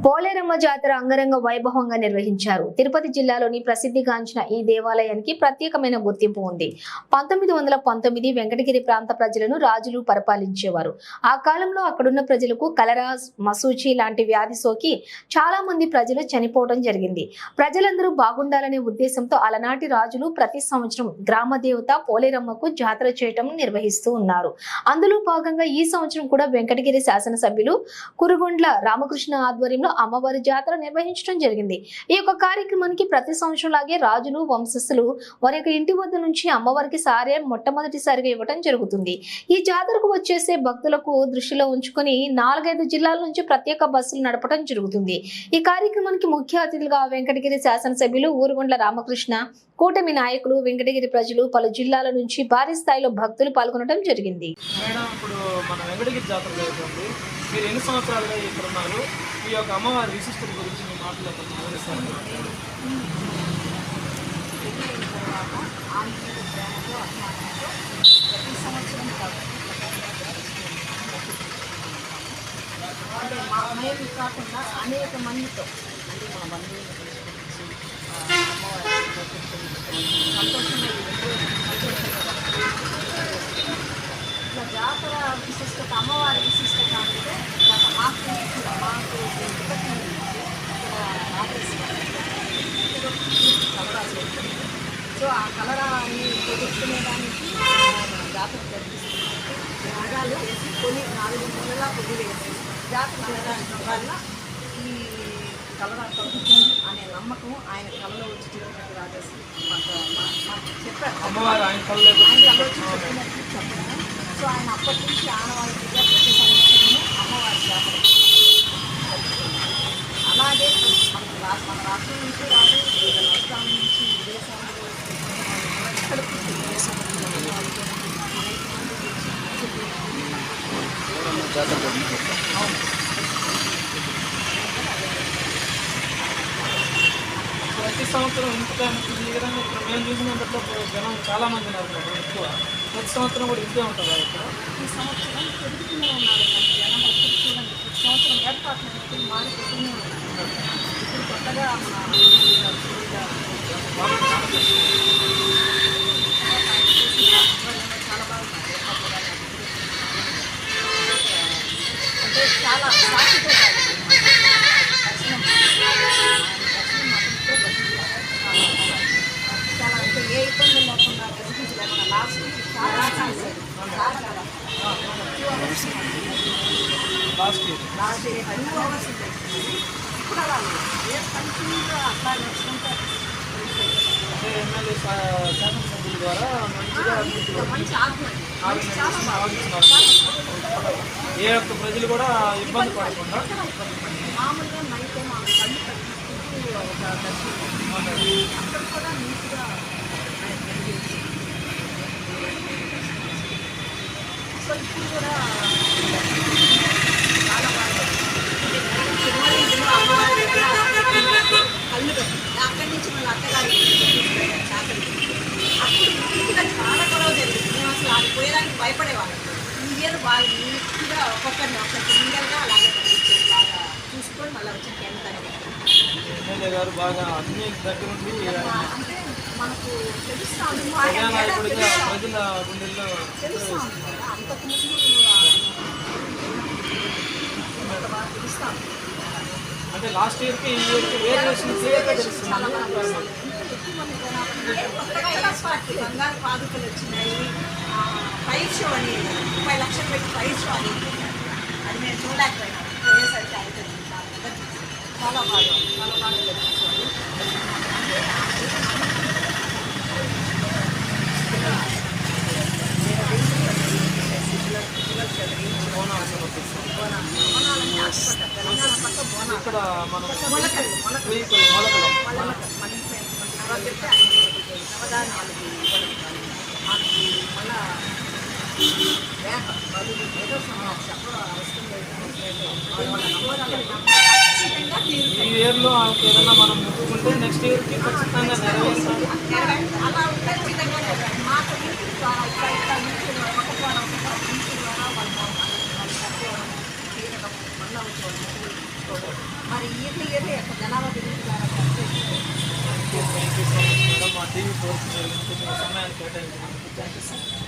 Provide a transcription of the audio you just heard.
పోలేరమ్మ జాతర అంగరంగ వైభవంగా నిర్వహించారు. తిరుపతి జిల్లాలోని ప్రసిద్ధిగాంచిన ఈ దేవాలయానికి ప్రత్యేకమైన గుర్తింపు ఉంది. 1919 వెంకటగిరి ప్రాంత ప్రజలను రాజులు పరిపాలించేవారు. ఆ కాలంలో అక్కడున్న ప్రజలకు కలరా, మసూచి లాంటి వ్యాధి సోకి చాలా మంది ప్రజలు చనిపోవడం జరిగింది. ప్రజలందరూ బాగుండాలనే ఉద్దేశంతో అలనాటి రాజులు ప్రతి సంవత్సరం గ్రామ దేవత పోలేరమ్మకు జాతర చేయటం నిర్వహిస్తూ ఉన్నారు. అందులో భాగంగా ఈ సంవత్సరం కూడా వెంకటగిరి శాసనసభ్యులు కురుగొండ్ల రామకృష్ణ ఆధ్వర్యంలో అమ్మవారి జాతర నిర్వహించడం జరిగింది. ఈ యొక్క కార్యక్రమానికి ప్రతి సంవత్సరం లాగే రాజులు, వంశస్థులు వారి యొక్క ఇంటి వద్ద నుంచి అమ్మవారికి సారే మొట్టమొదటిసారిగా ఇవ్వడం జరుగుతుంది. ఈ జాతరకు వచ్చేసే భక్తులకు దృష్టిలో ఉంచుకొని 4-5 జిల్లాల నుంచి ప్రత్యేక బస్సులు నడపడం జరుగుతుంది. ఈ కార్యక్రమానికి ముఖ్య అతిథులుగా వెంకటగిరి శాసనసభ్యులు ఊరుగొండ్ల రామకృష్ణ, కూటమి నాయకులు, వెంకటగిరి ప్రజలు, పలు జిల్లాల నుంచి భారీ స్థాయిలో భక్తులు పాల్గొనడం జరిగింది. మీరు ఎన్ని సంవత్సరాలుగా ఇక్కడ ఉన్నారు? ఈ యొక్క అమ్మవారి విశిష్టత గురించి మీ మాటలో వివరిస్తారు. ప్రతి సంవత్సరం అంటే మేము కాకుండా అనేక మందితో అంటే మా బంధువులు అమ్మవారి సంతోషంగా ఇట్లా జాతర విశిష్టత, అమ్మవారి విశిష్టత అంటే మాకు సో ఆ కలరాన్ని పొదుపుకునేదానికి జాతర జరిపిస్తున్నాం. నగాలు వేసి కొన్ని 4 నెలల పొద్దు వేసి జాతర జరగడం వల్ల ఈ కలరా తగ్గుతుంది అనే నమ్మకం ఆయన కళలో వచ్చి తిరుగుతుంది రాజేసి మాకు చెప్పారు. ఆయన కళలో చెప్పినట్టు చెప్పారు. సో ఆయన అప్పటి నుంచి ఆనవాయితీగా ప్రతి సంవత్సరము అమ్మవారి జాతర అలాగే మన రాష్ట్రం నుంచి రాదు, వివిధ రాష్ట్రాల నుంచి, విదేశాల్లో ఇక్కడికి ప్రతి సంవత్సరం ఇంత ఈ విధంగా ఇక్కడ మేము చూసినంతట్లో జనం చాలామంది ఉన్నారు ఎక్కువ. ప్రతి సంవత్సరం కూడా ఇంతే ఉంటారు ఇక్కడ. ఈ సంవత్సరం పెరుగుతూనే ఉన్నారు జనం. ఇప్పుడు చూడండి, ప్రతి సంవత్సరం ఏర్పాట్లు మారిపోతూనే ఉన్నారు. ఇప్పుడు కొత్తగా చాలా బాగుంది. అంటే చాలా సాక్షితో చాలా అంటే ఏ ఇబ్బందులు లేకుండా గెలిపించలేకుండా లాస్ట్ ఇప్పుడు అలా ఏ కంటిన్యూగా అట్లా నడుచుకుంటారు. అంటే ఎమ్మెల్యే శాసనసభ్యుల ద్వారా మంచి ఏ ఒక్క ప్రజలు కూడా ఇబ్బంది పడకుండా మామూలుగా నైట్ మా కళ్ళు కట్టినప్పుడు ఒక అక్కడ కూడా నీట్గా సో ఇప్పుడు కూడా చాలా బాగా కళ్ళు కట్టి అక్కడి నుంచి మళ్ళీ అత్తగారికి అప్పుడు నీట్గా చాలా గొడవ జరిగింది. మేము అసలు ఆడిపోయేదానికి భయపడేవాళ్ళం. ఇండియన్ బాగా నీట్గా ఒక్కొక్కరిని ఒక సింగల్గా అలాగే బాగా చూసుకొని మళ్ళీ వచ్చి ఎమ్మెల్యే గారు బాగా అన్ని దగ్గర నుండి అంటే మనకు తెలుస్తాను ప్రజల గుండెల్లో తెలుస్తాను అంతకుముందు బాగా తెలుస్తాను. అంటే లాస్ట్ ఇయర్కి ఈ ఇయర్కి వేరియేషన్ తెలుస్తుంది. కొత్తగా పార్టీ బంగారు పాదుకలు వచ్చినాయి. ఫైర్ షో అని 30 లక్షలు పెట్టి ఫైర్ షో అని అది మేము చూడలేకపోయినాం. పోయేసరికి అయితే చాలా బాగా జరిపించారు. ఇక్కడ మనం మొలకలు చెప్తే నవధాన్యాలకి మనకి మళ్ళా వేట బదులు ఏదో చెప్పడం ఈ ఇయర్లో ఏదైనా మనం ముట్టుకుంటే నెక్స్ట్ ఇయర్కి ఖచ్చితంగా నెరవేర్చాలి. అలా ఖచ్చితంగా మాకు మళ్ళీ మరి ఇయర్లీ అక్కడ జనాభా పెరుగుతున్నారా? Thank you so much madam. మా టీవీ ఫోర్స్ సమయాన్ని కేటాయించినందుకు థ్యాంక్ యూ సో మచ్.